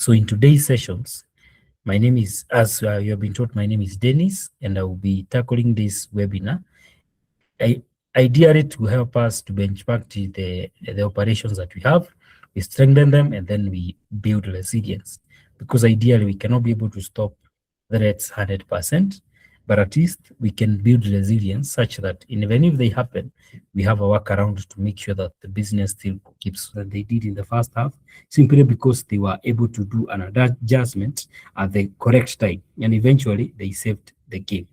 So in today's sessions, my name is, as you have been told, my name is Dennis, and I will be tackling this webinar. Ideally, to help us to benchmark the operations that we have, we strengthen them, and then we build resilience. Because ideally, we cannot be able to stop threats 100%, but at least we can build resilience such that even if they happen, we have a workaround to make sure that the business still keeps what they did in the first half, simply because they were able to do an adjustment at the correct time, and eventually they saved the game.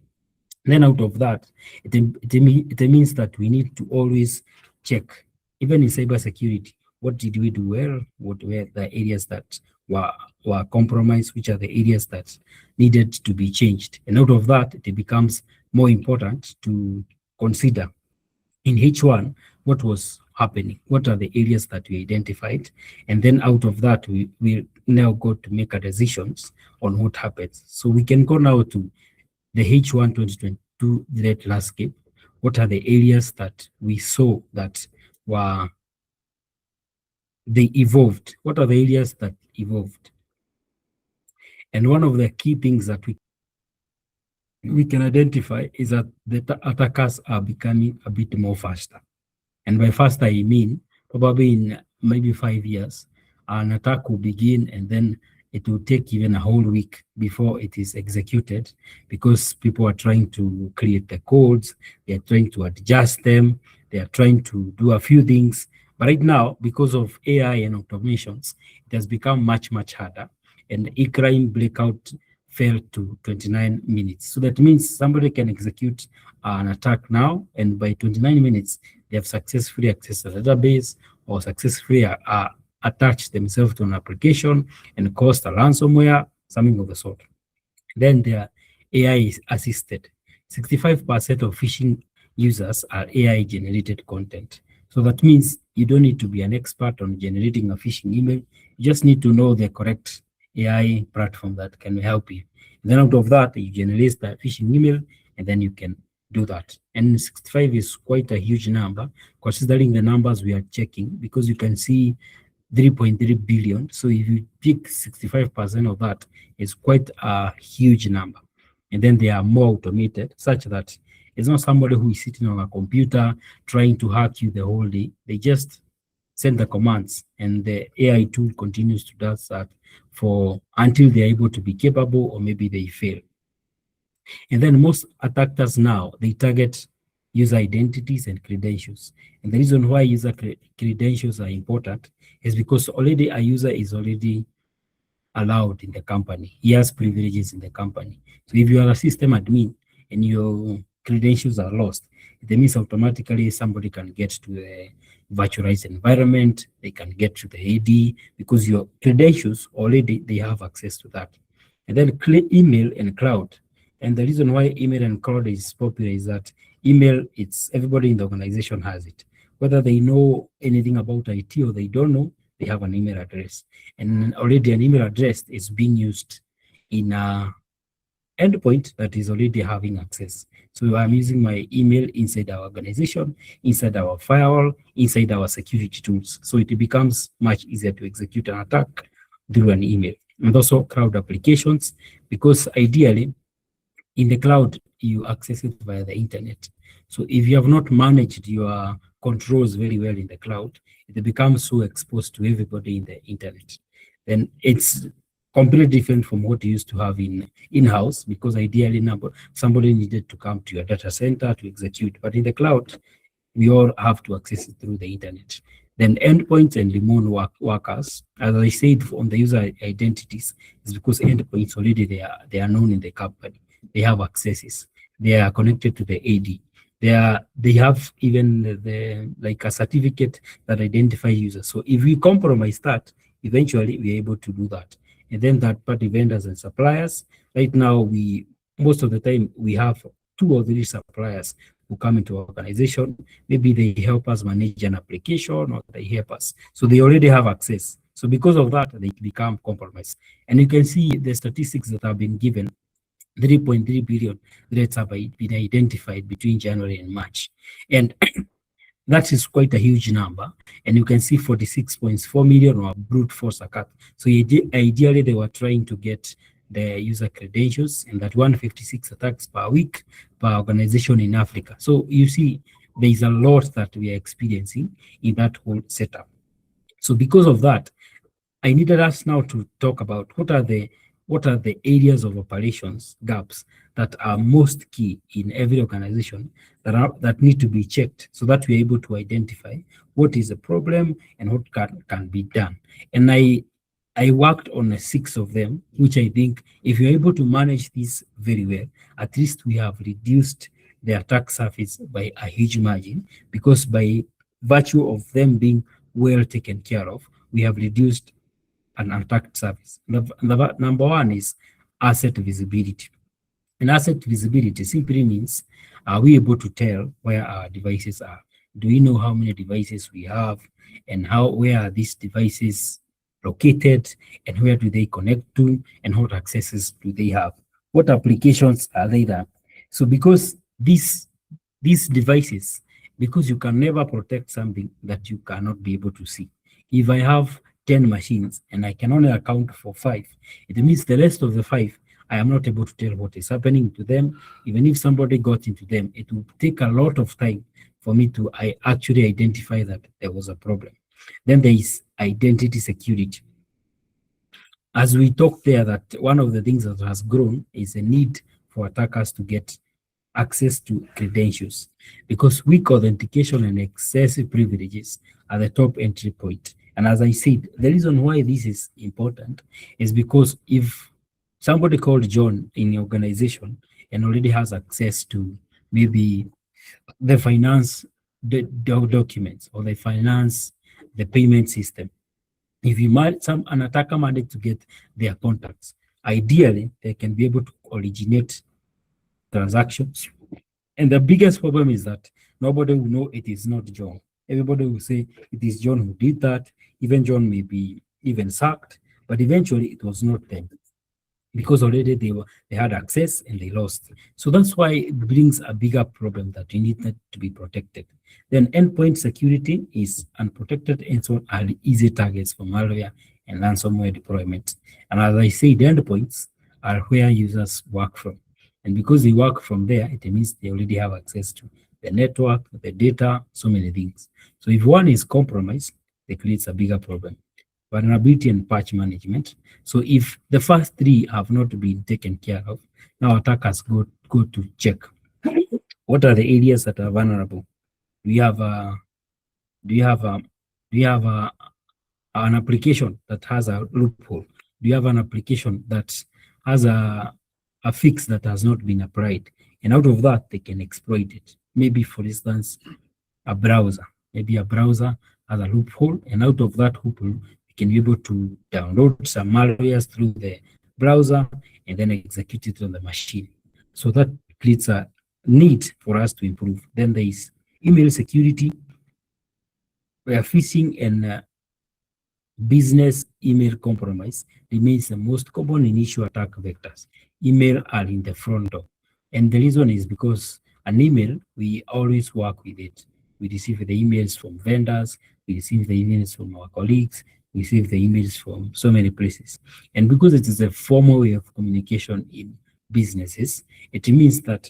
Then out of that, it means that we need to always check, even in cybersecurity, what did we do well, what were the areas that were compromised, which are the areas that needed to be changed. And out of that, it becomes more important to consider in H1 what was happening, what are the areas that we identified, and then out of that, we will now go to make a decisions on what happens. So we can go now to the H1 2022 threat landscape. What are the areas that we saw that they evolved? What are the areas that evolved? And one of the key things that we can identify is that the attackers are becoming a bit more faster. And by faster, I mean probably in maybe 5 years, an attack will begin and then it will take even a whole week before it is executed, because people are trying to create the codes, they are trying to adjust them, they are trying to do a few things. But right now, because of AI and automations, it has become much, much harder. And e-crime breakout fell to 29 minutes. So that means somebody can execute an attack now, and by 29 minutes, they have successfully accessed the database or successfully attach themselves to an application and caused a ransomware, something of the sort. Then they are AI assisted. 65% of phishing users are AI generated content. So that means you don't need to be an expert on generating a phishing email. You just need to know the correct AI platform that can help you. And then out of that, you generate that phishing email, and then you can do that. And 65 is quite a huge number, considering the numbers we are checking, because you can see 3.3 billion. So if you pick 65% of that, it's quite a huge number. And then they are more automated, such that it's not somebody who is sitting on a computer trying to hack you the whole day. They just send the commands, and the AI tool continues to do that for until they're able to be capable, or maybe they fail. And then most attackers now, they target user identities and credentials. And the reason why user credentials are important is because already a user is already allowed in the company. He has privileges in the company. So if you are a system admin and your credentials are lost, it means automatically somebody can get to the virtualized environment, they can get to the AD, because your credentials already, they have access to that. And then email and cloud. And the reason why email and cloud is popular is that email, it's everybody in the organization has it. Whether they know anything about IT or they don't know, they have an email address. And already an email address is being used in a endpoint that is already having access. So I'm using my email inside our organization, inside our firewall, inside our security tools. So it becomes much easier to execute an attack through an email. And also cloud applications, because ideally in the cloud, you access it via the internet. So if you have not managed your controls very well in the cloud, it becomes so exposed to everybody in the internet. Then it's completely different from what you used to have in-house, because ideally somebody needed to come to your data center to execute. But in the cloud, we all have to access it through the internet. Then endpoints and remote workers, as I said, on the user identities, is because endpoints already they are known in the company. They have accesses. They are connected to the AD. They have even like a certificate that identify users. So if we compromise that, eventually we're able to do that. And then third-party vendors and suppliers. Right now, most of the time we have 2 or 3 suppliers who come into our organization. Maybe they help us manage an application, or they help us. So they already have access. So because of that, they become compromised. And you can see the statistics that have been given. 3.3 billion threats have been identified between January and March. And That is quite a huge number. And you can see 46.4 million were brute force attacks. So ideally, they were trying to get the user credentials, and that 156 attacks per week per organization in Africa. So you see, there is a lot that we are experiencing in that whole setup. So because of that, I needed us now to talk about what are the areas of operations gaps that are most key in every organization that need to be checked, so that we're able to identify what is the problem and what can be done. And I worked on 6 of them, which I think if you're able to manage this very well, at least we have reduced the attack surface by a huge margin, because by virtue of them being well taken care of, we have reduced an attack surface. Number one is asset visibility. And asset visibility simply means, are we able to tell where our devices are? Do we know how many devices we have, and where are these devices located, and where do they connect to, and what accesses do they have? What applications are they there? So because these devices, because you can never protect something that you cannot be able to see. If I have 10 machines and I can only account for 5, it means the rest of the 5, I am not able to tell what is happening to them. Even if somebody got into them, it will take a lot of time for me to actually identify that there was a problem. Then there is identity security. As we talked there, that one of the things that has grown is the need for attackers to get access to credentials, because weak authentication and excessive privileges are the top entry point. And as I said, the reason why this is important is because if somebody called John in the organization and already has access to maybe the finance documents, or the finance, the payment system, if you an attacker managed to get their contacts, ideally they can be able to originate transactions. And the biggest problem is that nobody will know it is not John. Everybody will say it is John who did that. Even John may be even sacked, but eventually it was not them, because already they had access and they lost. So that's why it brings a bigger problem that you need to be protected. Then endpoint security is unprotected endpoints are easy targets for malware and ransomware deployment. And as I say, the endpoints are where users work from. And because they work from there, it means they already have access to the network, the data, so many things. So if one is compromised, it creates a bigger problem. Vulnerability and patch management. So if the first 3 have not been taken care of, now attackers go to check what are the areas that are vulnerable. Do you have an application that has a loophole? Do you have an application that has a fix that has not been applied? And out of that, they can exploit it. Maybe, for instance, a browser. Maybe a browser has a loophole, and out of that loophole, you can be able to download some malwares through the browser and then execute it on the machine. So that creates a need for us to improve. Then there is email security, where phishing and business email compromise remains the most common initial attack vectors. Email are in the front door. And the reason is because an email, we always work with it. We receive the emails from vendors, we receive the emails from our colleagues, we receive the emails from so many places. And because it is a formal way of communication in businesses, it means that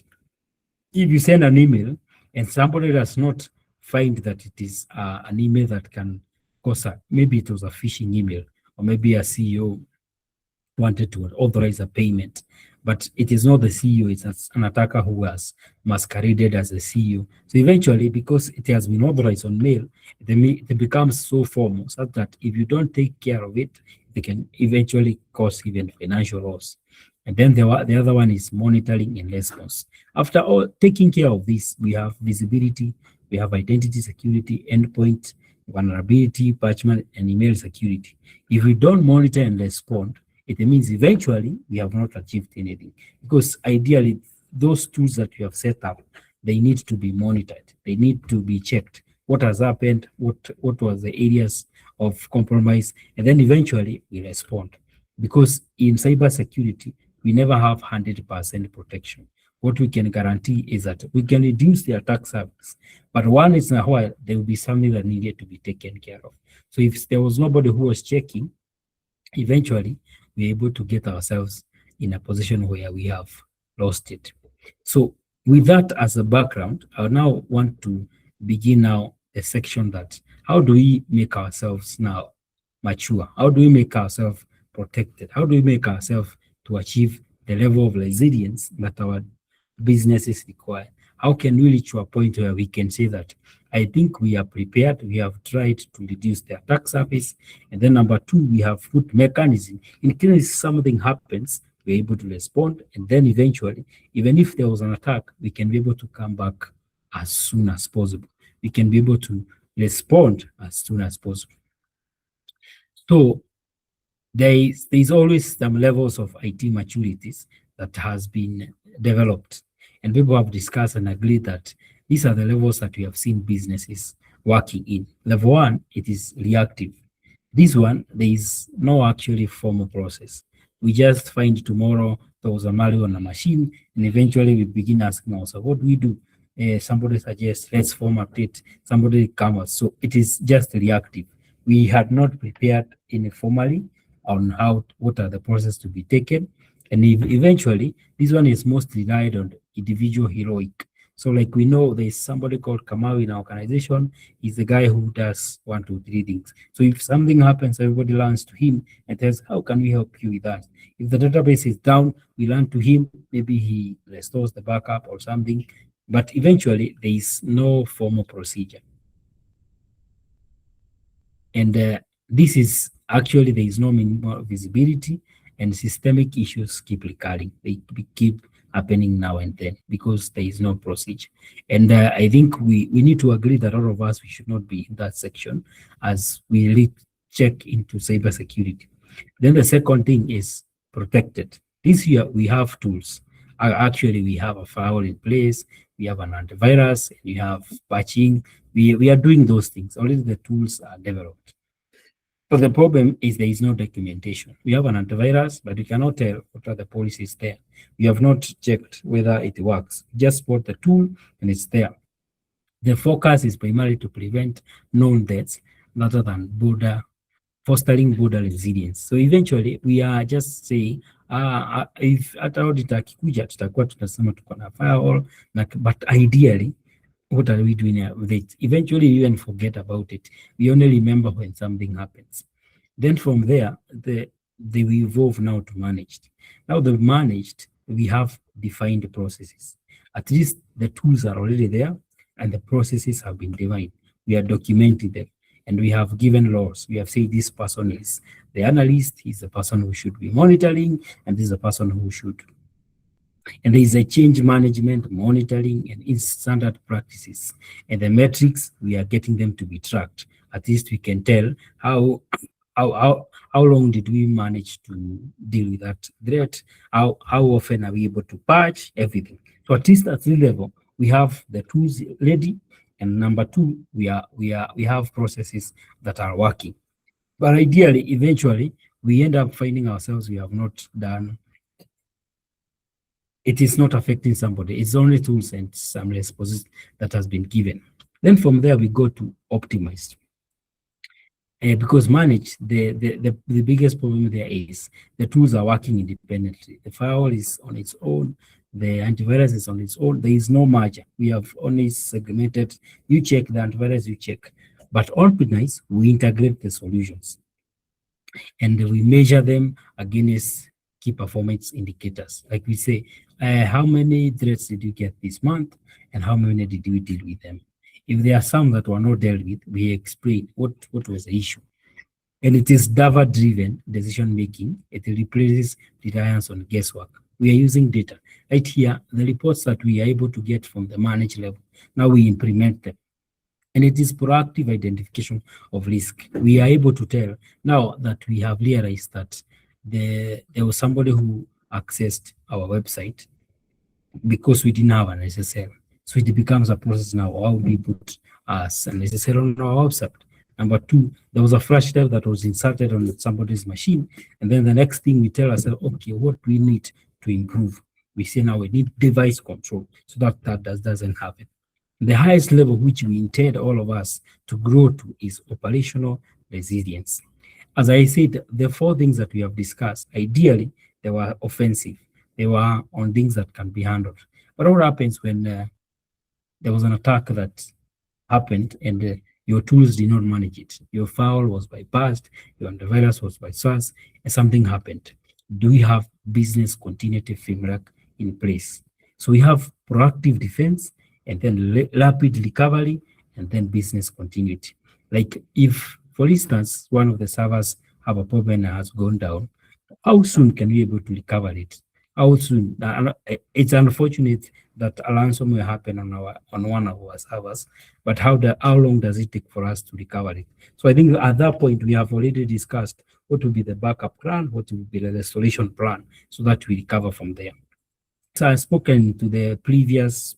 if you send an email and somebody does not find that it is an email that can cause maybe it was a phishing email, or maybe a CEO wanted to authorize a payment, but it is not the CEO, it's an attacker who has masqueraded as a CEO. So eventually, because it has been authorized on mail, it becomes so formal, so that if you don't take care of it, it can eventually cause even financial loss. And then the other one is monitoring and response. After all, taking care of this, we have visibility, we have identity security, endpoint, vulnerability, patchment, and email security. If we don't monitor and respond, it means eventually we have not achieved anything, because ideally those tools that we have set up, they need to be monitored. They need to be checked. What has happened? What was the areas of compromise? And then eventually we respond. Because in cybersecurity, we never have 100% protection. what we can guarantee is that we can reduce the attack surface, but once in a while, there will be something that needed to be taken care of. So if there was nobody who was checking, eventually we're able to get ourselves in a position where we have lost it. So with that as a background, I now want to begin now a section that how do we make ourselves now mature? How do we make ourselves protected? How do we make ourselves to achieve the level of resilience that our businesses require? How can we reach to a point where we can say that I think we are prepared, we have tried to reduce the attack surface, and then number two, we have put mechanism in case something happens, we're able to respond, and then eventually, even if there was an attack, we can be able to come back as soon as possible. We can be able to respond as soon as possible. So there's always some levels of IT maturities that has been developed, and people have discussed and agreed that these are the levels that we have seen businesses working in. Level one, it is reactive. This one, there is no actually formal process. We just find tomorrow there was a malware on a machine, and eventually we begin asking ourselves, what do we do? Somebody suggests, let's format it. Somebody comes. So it is just reactive. We had not prepared informally on what are the processes to be taken. And eventually, this one is mostly relied on individual heroic. So like we know there's somebody called Kamau in our organization. He's the guy who does 1, 2, 3 things. So if something happens, everybody learns to him and says, how can we help you with that? If the database is down, we learn to him. Maybe he restores the backup or something. But eventually, there is no formal procedure. And this is actually, there is no minimal visibility, and systemic issues keep recurring. They keep happening now and then because there is no procedure. And I think we need to agree that all of us, we should not be in that section as we really check into cybersecurity. Then the second thing is protected. This year, we have tools. Actually, we have a firewall in place, we have an antivirus, we have patching. We are doing those things. Already the tools are developed. But the problem is there is no documentation. We have an antivirus, but we cannot tell what are the policies there. We have not checked whether it works. Just bought the tool and it's there. The focus is primarily to prevent known deaths rather than fostering border resilience. So eventually we are just saying, if hata audit akikuja tutakuwa tunasema tuko na firewall, but ideally, what are we doing with it? Eventually, you even forget about it. We only remember when something happens. Then from there, they will evolve now to managed. Now the managed, we have defined processes. At least the tools are already there and the processes have been defined. We are documenting them and we have given laws. We have said this person is the analyst, he's the person who should be monitoring, and this is the person who should. And there is a change management, monitoring, and standard practices. And the metrics, we are getting them to be tracked. At least we can tell how long did we manage to deal with that threat? How often are we able to patch everything? So at least at 3 level, we have the tools ready. And number 2, we have processes that are working. But ideally, eventually, we end up finding ourselves we have not done. It is not affecting somebody. It's only tools and some responses that has been given. Then from there, we go to optimized. Because managed, the biggest problem there is the tools are working independently. The firewall is on its own. The antivirus is on its own. There is no merger. We have only segmented. You check the antivirus, you check. But optimized, we integrate the solutions. And we measure them against key performance indicators. Like we say, how many threats did you get this month and how many did you deal with them? If there are some that were not dealt with, we explain what was the issue. And it is data-driven decision-making. It replaces reliance on guesswork. We are using data. Right here, the reports that we are able to get from the managed level, now we implement them. And it is proactive identification of risk. We are able to tell now that we have realized that there was somebody who accessed our website because we didn't have an SSL. So it becomes a process now. How we put us an SSL on our website? Number 2, there was a flash drive that was inserted on somebody's machine. And then the next thing we tell ourselves, okay, what do we need to improve? we say now we need device control so that doesn't happen. The highest level which we intend all of us to grow to is operational resilience. As I said, the four things that we have discussed, ideally, they were offensive. They were on things that can be handled. But what happens when there was an attack that happened and your tools did not manage it? Your file was bypassed, your antivirus was bypassed, and something happened. Do we have business continuity framework in place? So we have proactive defense, and then rapid recovery, and then business continuity. Like if, for instance, one of the servers have a problem and has gone down, how soon can we be able to recover it? How soon? It's unfortunate that a ransomware happened on one of our servers, but how long does it take for us to recover it? So I think at that point we have already discussed what will be the backup plan, what will be the restoration plan, so that we recover from there. So I've spoken to the previous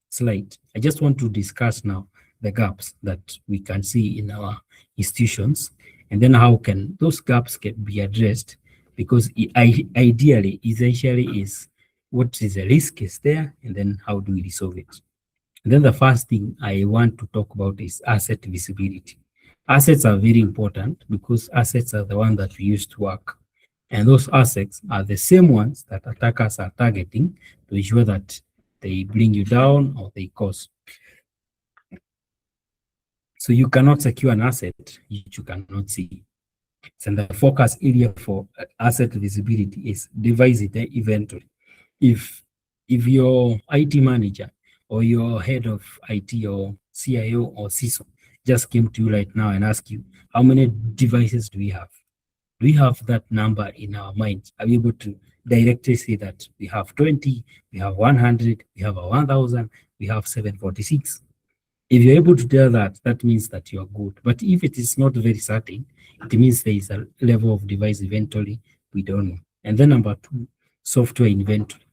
slide. I just want to discuss now the gaps that we can see in our institutions, and then how can those gaps be addressed, because ideally, essentially is what is the risk is there, and then how do we resolve it. And then the first thing I want to talk about is asset visibility. Assets are very important because assets are the ones that we use to work. And those assets are the same ones that attackers are targeting to ensure that they bring you down or they cause. So you cannot secure an asset which you cannot see. And the focus area for asset visibility is device inventory. If your IT manager or your head of IT or CIO or CISO just came to you right now and asked you, how many devices do we have? Do we have that number in our minds? Are we able to directly say that we have 20, we have 100, we have 1,000, we have 746? If you're able to tell that, that means that you're good. But if it is not very certain, it means there is a level of device inventory we don't know. And then number two, software inventory.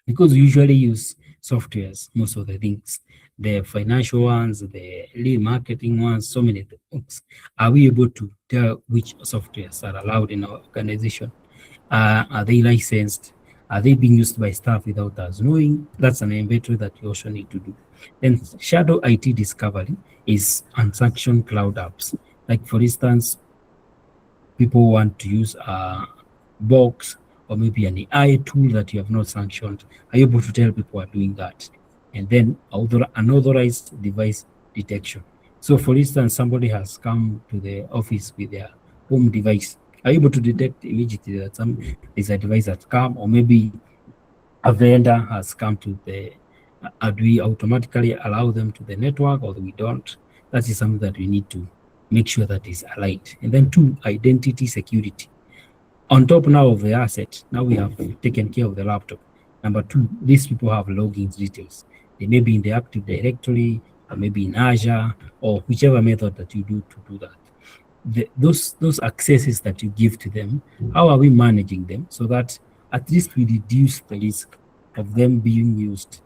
Because we usually use softwares, most of the things, the financial ones, the lead marketing ones, so many things. Are we able to tell which softwares are allowed in our organization? Are they licensed? Are they being used by staff without us knowing? That's an inventory that you also need to do. Then shadow IT discovery is unsanctioned cloud apps. Like for instance, people want to use a box or maybe an AI tool that you have not sanctioned. Are you able to tell people are doing that? And then unauthorized device detection. So for instance, somebody has come to the office with their home device. Are you able to detect immediately that there's a device that's come, or maybe a vendor has come to the, do we automatically allow them to the network or we don't? That is something that we need to make sure that is aligned. And then two, identity security. On top now of the asset, now we have taken care of the laptop. Number two, these people have login details. They may be in the Active Directory, or maybe in Azure, or whichever method that you do to do that. Those accesses that you give to them, how are we managing them so that at least we reduce the risk of them being used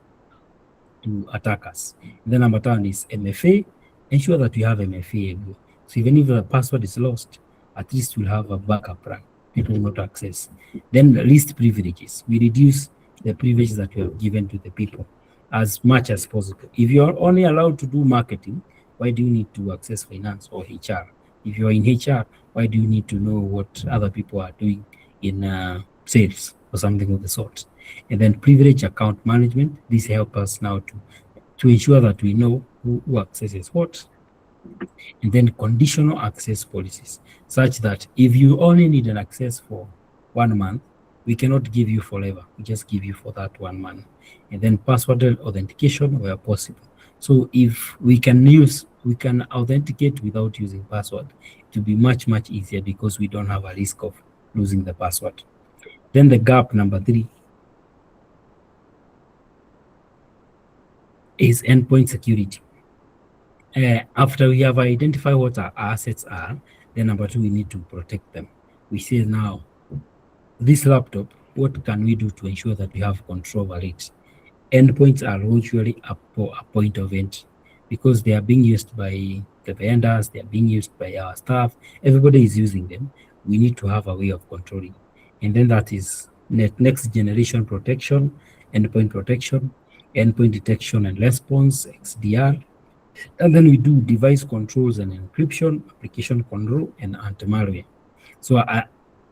to attack us? And then number one is MFA. Ensure that we have MFA. So even if the password is lost, at least we'll have a backup plan. People will not access. Then least privileges. We reduce the privileges that we have given to the people as much as possible. If you're only allowed to do marketing, why do you need to access finance or HR? If you're in HR, why do you need to know what other people are doing in sales or something of the sort? And then privilege account management. This helps us now to ensure that we know who accesses what. And then conditional access policies, such that if you only need an access for 1 month, we cannot give you forever. We just give you for that 1 month. And then password authentication where possible. So if we can authenticate without using password, it will be much, much easier because we don't have a risk of losing the password. Then the gap number 3 is endpoint security. After we have identified what our assets are, then number 2, we need to protect them. We say now, this laptop, what can we do to ensure that we have control over it? Endpoints are usually a point of entry because they are being used by the vendors, they are being used by our staff, everybody is using them. We need to have a way of controlling. And then that is next generation protection, endpoint detection and response, XDR. And then we do device controls and encryption, application control, and anti-malware. So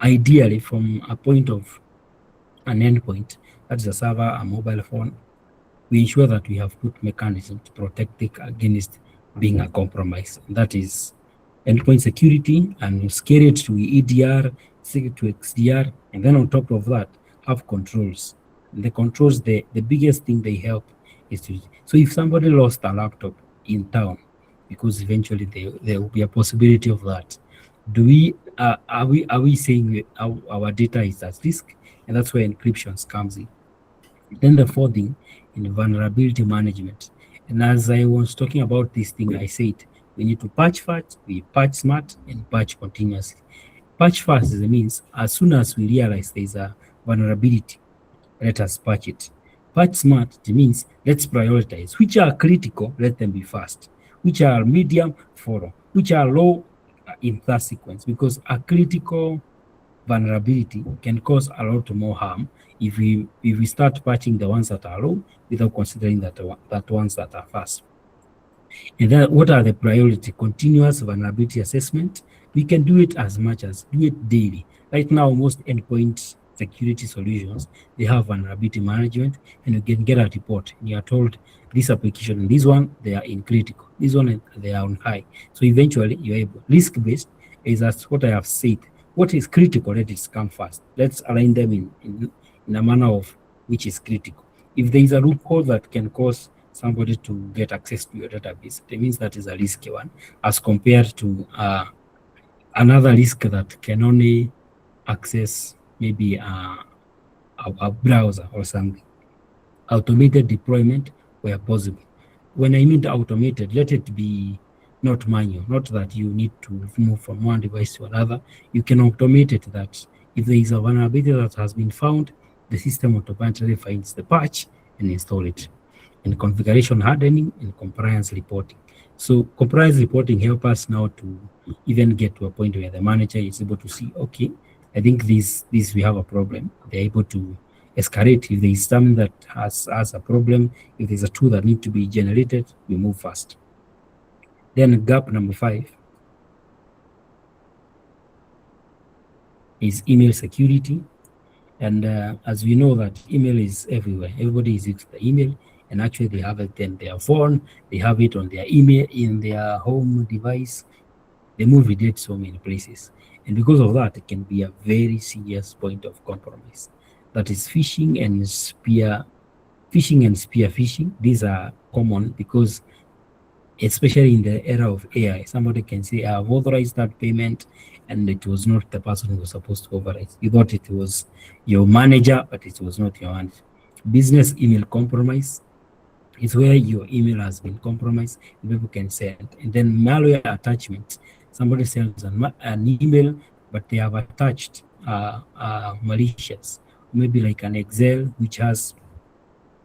ideally, from a point of an endpoint, that's a server, a mobile phone, we ensure that we have put mechanism to protect it against being a compromise. That is endpoint security, and scale it to EDR, scale it to XDR, and then on top of that, have controls. The controls, the biggest thing they help is to, so if somebody lost a laptop in town, because eventually there will be a possibility of that, do we are we saying our data is at risk? And that's where encryption comes in. Then the fourth thing in vulnerability management. And as I was talking about this thing, I said we need to patch fast, we patch smart, and patch continuously. Patch fast means as soon as we realize there's a vulnerability, let us patch it. Patch smart, it means let's prioritize. Which are critical, let them be fast. Which are medium, follow. Which are low, in that sequence. Because a critical vulnerability can cause a lot more harm if we start patching the ones that are low without considering that ones that are fast. And then what are the priority? Continuous vulnerability assessment. We can do it as much as do it daily. Right now, most endpoint security solutions, they have vulnerability management, and you can get a report and you are told this application and this one, they are in critical. This one, they are on high. So eventually you're able. Risk-based is that's what I have said. What is critical, let it come first. Let's align them in a manner of which is critical. If there is a loophole that can cause somebody to get access to your database, it means that is a risky one, as compared to another risk that can only access maybe a browser or something. Automated deployment where possible. When I mean automated, let it be not manual, not that you need to move from one device to another. You can automate it that if there is a vulnerability that has been found, the system automatically finds the patch and install it. And configuration hardening and compliance reporting. So compliance reporting help us now to even get to a point where the manager is able to see, okay, I think this we have a problem. They're able to escalate. If there is something that has a problem, if there's a tool that needs to be generated, we move fast. Then gap number 5 is email security. And as we know that email is everywhere. Everybody is using the email, and actually they have it on their phone, they have it on their email, in their home device. They move with it so many places. And because of that, it can be a very serious point of compromise. That is phishing and spear phishing. These are common because especially in the era of AI, somebody can say, I've authorized that payment, and it was not the person who was supposed to authorize. You thought it was your manager, but it was not your manager. Business email compromise is where your email has been compromised, and people can send. And then malware attachment. Somebody sends an email, but they have attached malicious, maybe like an Excel, which has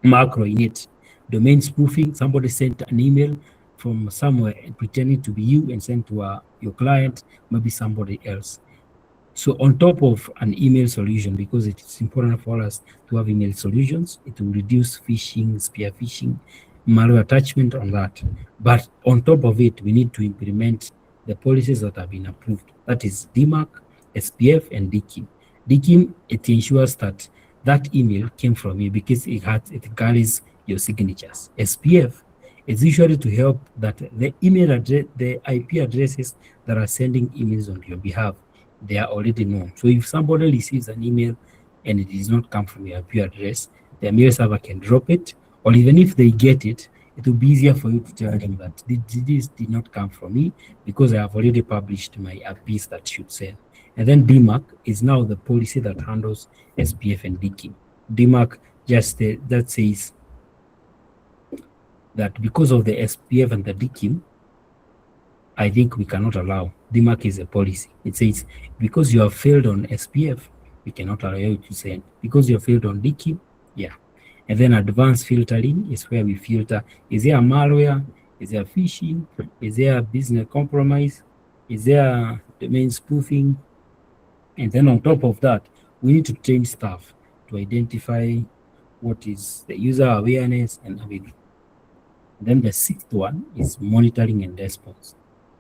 macro in it. Domain spoofing, somebody sent an email from somewhere and pretending to be you and sent to your client, maybe somebody else. So on top of an email solution, because it is important for us to have email solutions, it will reduce phishing, spear phishing, malware attachment on that. But on top of it, we need to implement the policies that have been approved. That is DMARC, SPF, and DKIM. DKIM, it ensures that that email came from you because it carries your signatures. SPF is usually to help that the email address, the IP addresses that are sending emails on your behalf, they are already known. So if somebody receives an email and it does not come from your IP address, the mail server can drop it, or even if they get it, it will be easier for you to tell them that this did not come from me because I have already published my IPs that should send. And then DMARC is now the policy that handles SPF and DKIM. DMARC just that says that because of the SPF and the DKIM, I think we cannot allow. DMARC is a policy. It says because you have failed on SPF, we cannot allow you to send. Because you have failed on DKIM, yeah. And then advanced filtering is where we filter. Is there a malware? Is there phishing? Is there a business compromise? Is there domain spoofing? And then on top of that, we need to train staff. to identify what is the user awareness and availability. Then the sixth one is monitoring and response.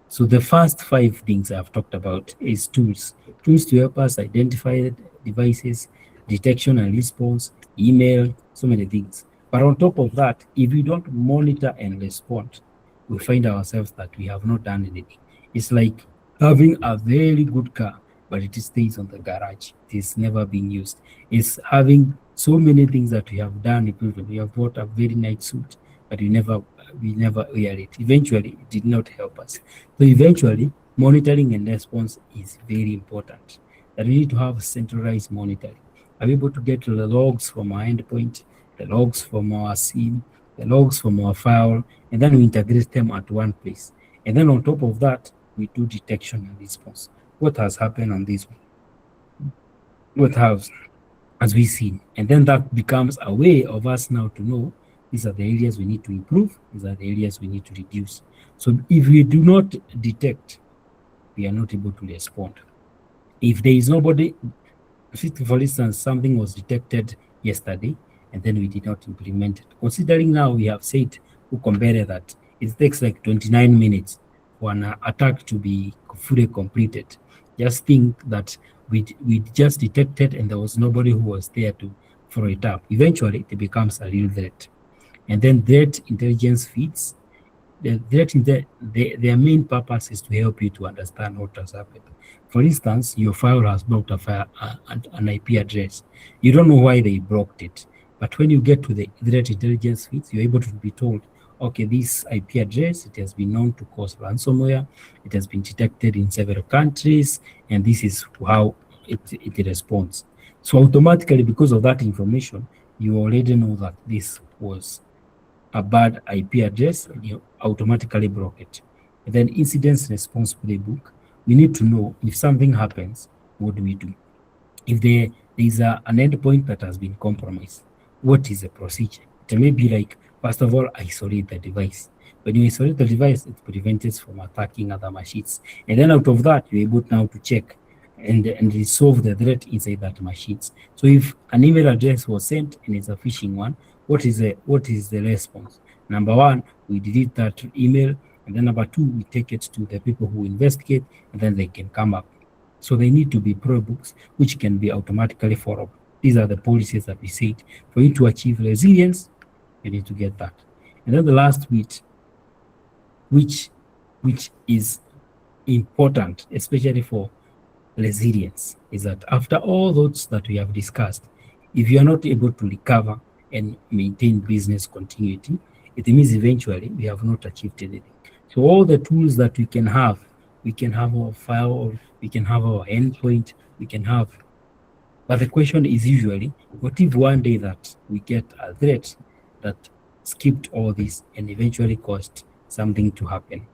So the first five things I've talked about is tools to help us identify devices, detection and response, email, so many things. But on top of that, if we don't monitor and respond, we find ourselves that we have not done anything. It's like having a very good car, but it stays on the garage. It is never being used. It's having so many things that we have done. We have bought a very nice suit, but we never wear it. Eventually, it did not help us. So eventually, monitoring and response is very important. That we need to have centralized monitoring. Are we able to get the logs from our endpoint, the logs from our SIEM, the logs from our file, and then we integrate them at one place. And then on top of that, we do detection and response. What has happened on this one? What has we seen? And then that becomes a way of us now to know these are the areas we need to improve, these are the areas we need to reduce. So if we do not detect, we are not able to respond. If there is nobody, for instance, something was detected yesterday and then we did not implement it. Considering now we have said that it takes like 29 minutes for an attack to be fully completed. Just think that we just detected and there was nobody who was there to follow it up. Eventually, it becomes a real threat. And then threat intelligence feeds. Their main purpose is to help you to understand what has happened. For instance, your file has blocked an IP address. You don't know why they blocked it. But when you get to the threat intelligence feeds, you're able to be told, okay, this IP address, it has been known to cause ransomware. It has been detected in several countries, and this is how it responds. So automatically, because of that information, you already know that this was a bad IP address, and you automatically block it. And then incident response playbook, we need to know if something happens, what do we do? If there is an endpoint that has been compromised, what is the procedure? It may be like, first of all, isolate the device. When you isolate the device, it prevents it from attacking other machines. And then out of that, you're able now to check and resolve the threat inside that machines. So if an email address was sent and it's a phishing one, what is the response? Number one, we delete that email, and then number two, we take it to the people who investigate, and then they can come up. So they need to be playbooks which can be automatically followed. These are the policies that we said. For you to achieve resilience, you need to get that. And then the last bit, which is important, especially for resilience, is that after all those that we have discussed, if you are not able to recover and maintain business continuity, it means eventually we have not achieved anything. So all the tools that we can have our file, we can have our endpoint, we can have, but the question is usually, what if one day that we get a threat that skipped all this and eventually caused something to happen?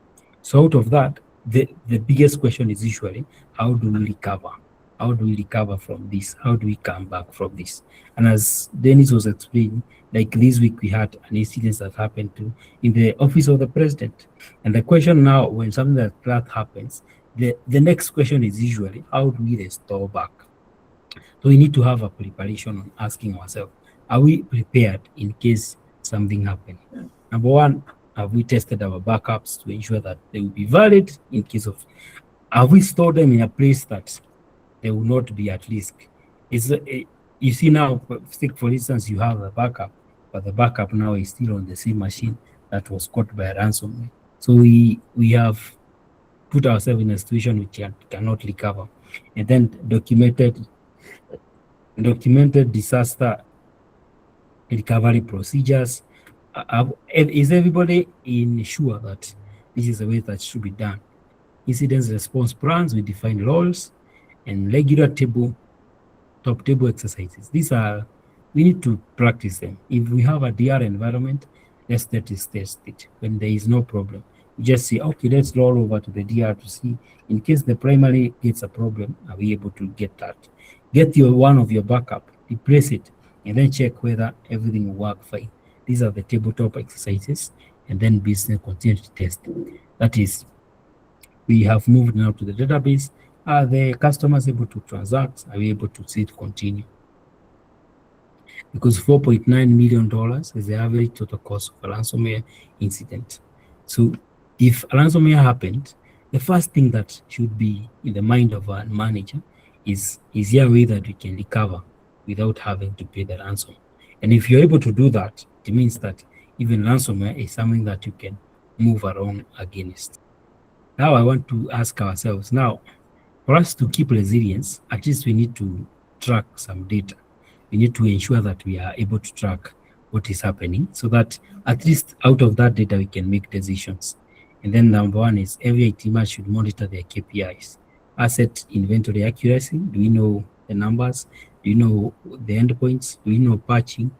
So out of that, the biggest question is usually, how do we recover? How do we recover from this? How do we come back from this? And as Dennis was explaining, like this week we had an incident that happened in the office of the president. And the question now, when something like that happens, the next question is usually, how do we restore back? So we need to have a preparation on asking ourselves, are we prepared in case something happens? Number one, have we tested our backups to ensure that they will be valid in case of, have we stored them in a place that they will not be at risk? You see now, for instance, you have a backup, but the backup now is still on the same machine that was caught by a ransomware. So we have put ourselves in a situation which cannot recover. And then documented disaster recovery procedures. Is everybody sure that this is the way that should be done? Incident response plans, we define roles, and regular top table exercises. We need to practice them. If we have a DR environment, let's test it. When there is no problem, we just say, okay, let's roll over to the DR to see, in case the primary gets a problem, are we able to get that? Get one of your backup, replace it, and then check whether everything will work fine. These are the tabletop exercises, and then business continuity testing. That is, we have moved now to the database. Are the customers able to transact? Are we able to see it continue? because $4.9 million is the average total cost of a ransomware incident. So if a ransomware happened, the first thing that should be in the mind of a manager is there a way that we can recover without having to pay the ransom? And if you're able to do that, it means that even ransomware is something that you can move around against. Now I want to ask ourselves, now, for us to keep resilience, at least we need to track some data. We need to ensure that we are able to track what is happening so that at least out of that data we can make decisions. And then number one is every IT man should monitor their KPIs. Asset inventory accuracy. Do we know the numbers? Do you know the endpoints? Do we know patching?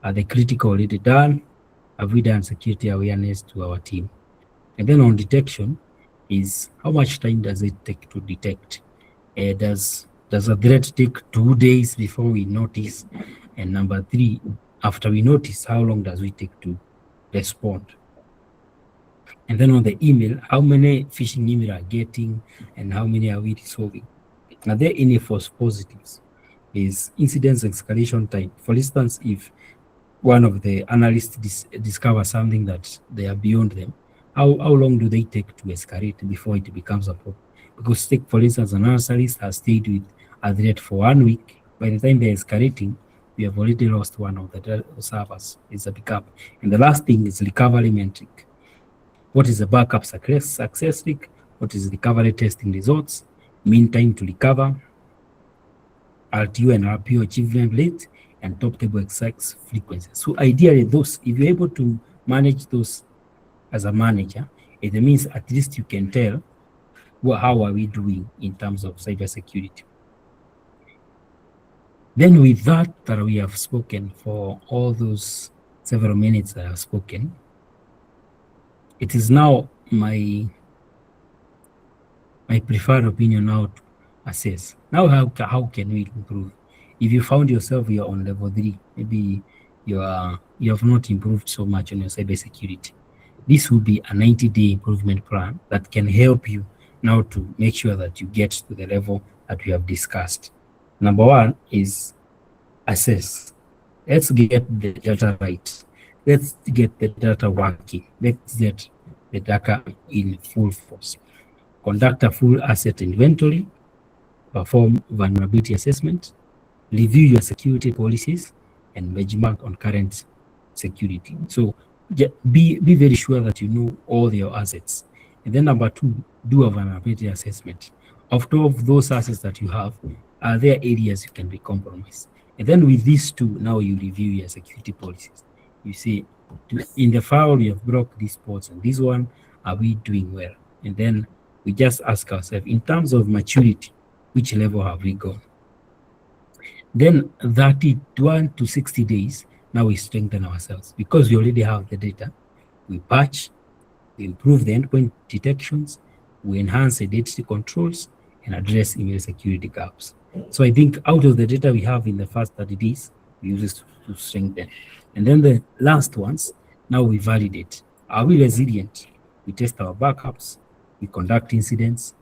Are the critical already done? Have we done security awareness to our team? And then on detection is how much time does it take to detect? Does a threat take 2 days before we notice? And number three, after we notice, how long does it take to respond? And then on the email, how many phishing email are getting and how many are we resolving? Are there any false positives? Is incidence escalation time? For instance, if one of the analysts discovers something that they are beyond them, how long do they take to escalate before it becomes a problem? Because take, for instance, an analyst has stayed with a threat for 1 week. By the time they're escalating, we have already lost one of the servers. It's a backup. And the last thing is recovery metric. What is the backup success rate? What is recovery testing results? Mean time to recover, RTO and RPO achievement rate, and top table execs frequency. So ideally, those, if you're able to manage those as a manager, it means at least you can tell how are we doing in terms of cybersecurity. Then with that we have spoken for all those several minutes that I have spoken, it is now my preferred opinion now to assess. Now how can we improve? If you found yourself you're on level 3, maybe you have not improved so much on your cybersecurity, this will be a 90-day improvement plan that can help you now to make sure that you get to the level that we have discussed. Number one is assess. Let's get the data right. Let's get the data working. Let's get the data in full force. Conduct a full asset inventory, perform vulnerability assessment, review your security policies, and benchmark on current security. So be very sure that you know all your assets. And then number two, do a vulnerability assessment. Of those assets that you have, are there areas you can be compromised? And then with these two, now you review your security policies. You say, in the file, we have broke these ports and this one, are we doing well? And then we just ask ourselves, in terms of maturity, which level have we gone? Then 31 to 60 days, now we strengthen ourselves because we already have the data. We patch, we improve the endpoint detections, we enhance identity controls, and address email security gaps. So I think out of the data we have in the first 30 days, we use it to strengthen. And then the last ones, now we validate. Are we resilient? We test our backups, we conduct incidents,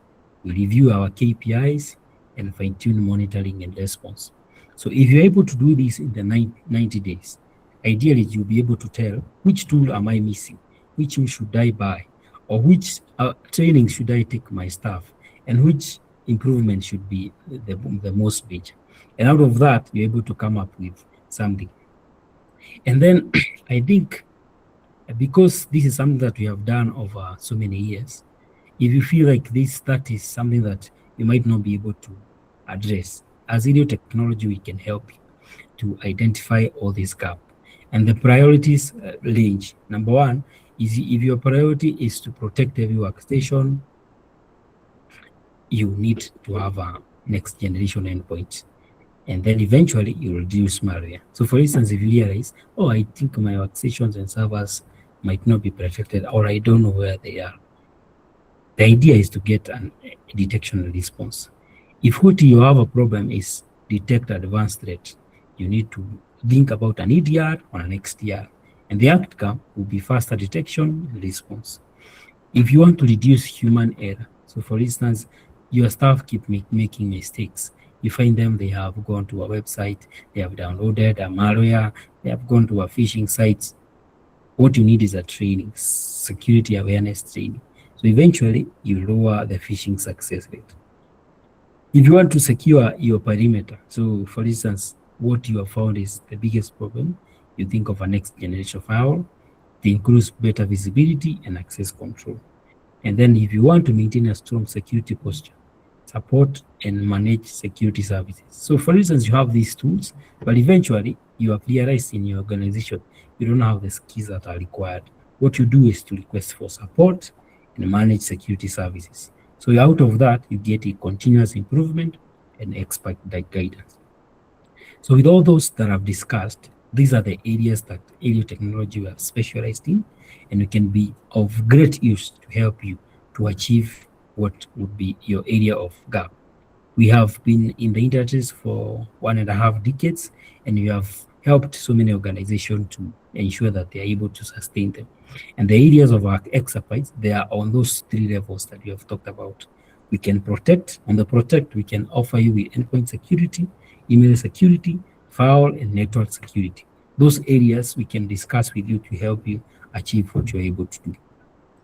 we review our KPIs, and fine-tune monitoring and response. So if you're able to do this in the 90 days, ideally you'll be able to tell which tool am I missing, which tool should I buy, or which training should I take my staff, and which improvement should be the most major. And out of that, you're able to come up with something. And then I think because this is something that we have done over so many years, if you feel like that is something that you might not be able to address, as Ariel Technology, we can help you to identify all these gaps. And the priorities range. Number one is if your priority is to protect every workstation, you need to have a next generation endpoint. And then eventually you reduce malware. So for instance, if you realize, oh, I think my workstations and servers might not be protected, or I don't know where they are, the idea is to get a detection and response. If what you have a problem is detect advanced threat, you need to think about an EDR or an XDR, and the outcome will be faster detection and response. If you want to reduce human error, so for instance, your staff keep making mistakes, You find them, they have gone to a website, they have downloaded a malware, they have gone to a phishing site. What you need is a training, security awareness training. So eventually you lower the phishing success rate. If you want to secure your perimeter, so for instance, what you have found is the biggest problem, you think of a next generation firewall. It includes better visibility and access control. And then if you want to maintain a strong security posture, support and manage security services. So for instance, you have these tools, but eventually you have realized in your organization, you don't have the skills that are required. What you do is to request for support and manage security services. So out of that, you get a continuous improvement and expert guidance. So with all those that I've discussed, these are the areas that Ariel Technology we have specialized in, and we can be of great use to help you to achieve what would be your area of gap. We have been in the industry for 1.5 decades, and we have helped so many organizations to ensure that they are able to sustain them. And the areas of our expertise, they are on those 3 levels that we have talked about. We can protect. On the protect, we can offer you with endpoint security, email security, firewall, and network security. Those areas we can discuss with you to help you achieve what you're able to do.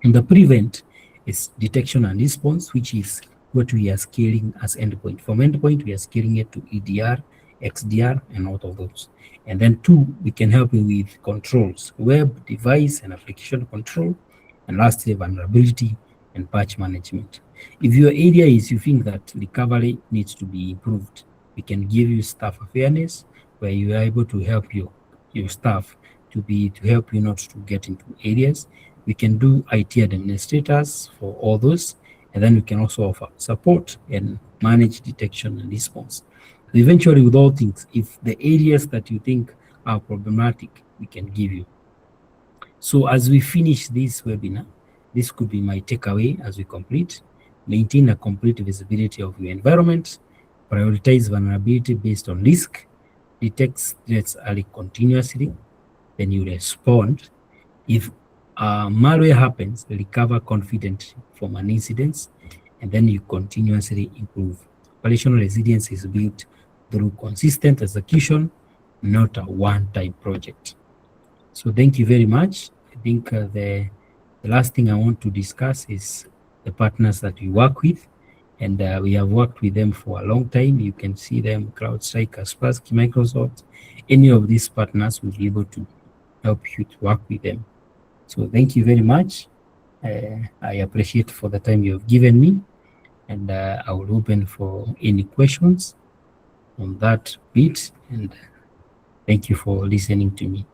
And the prevent is detection and response, which is what we are scaling as endpoint. From endpoint, we are scaling it to EDR, XDR, and all of those. And then 2, we can help you with controls, web, device, and application control. And lastly, vulnerability and patch management. If your area is you think that recovery needs to be improved, we can give you staff awareness where you are able to help your staff to help you not to get into areas. We can do IT administrators for all those, and then we can also offer support and manage detection and response. So eventually, with all things, if the areas that you think are problematic, we can give you. So as we finish this webinar, this could be my takeaway as we complete. Maintain a complete visibility of your environment, prioritize vulnerability based on risk, detect threats early continuously, then you respond. If malware happens, recover confidently from an incident, and then you continuously improve. Operational resilience is built through consistent execution, not a one-time project. So thank you very much. I think the last thing I want to discuss is the partners that we work with, and we have worked with them for a long time. You can see them, CrowdStrike, Kaspersky, Microsoft. Any of these partners will be able to help you to work with them. So thank you very much. I appreciate for the time you have given me, and I will open for any questions on that bit, and thank you for listening to me.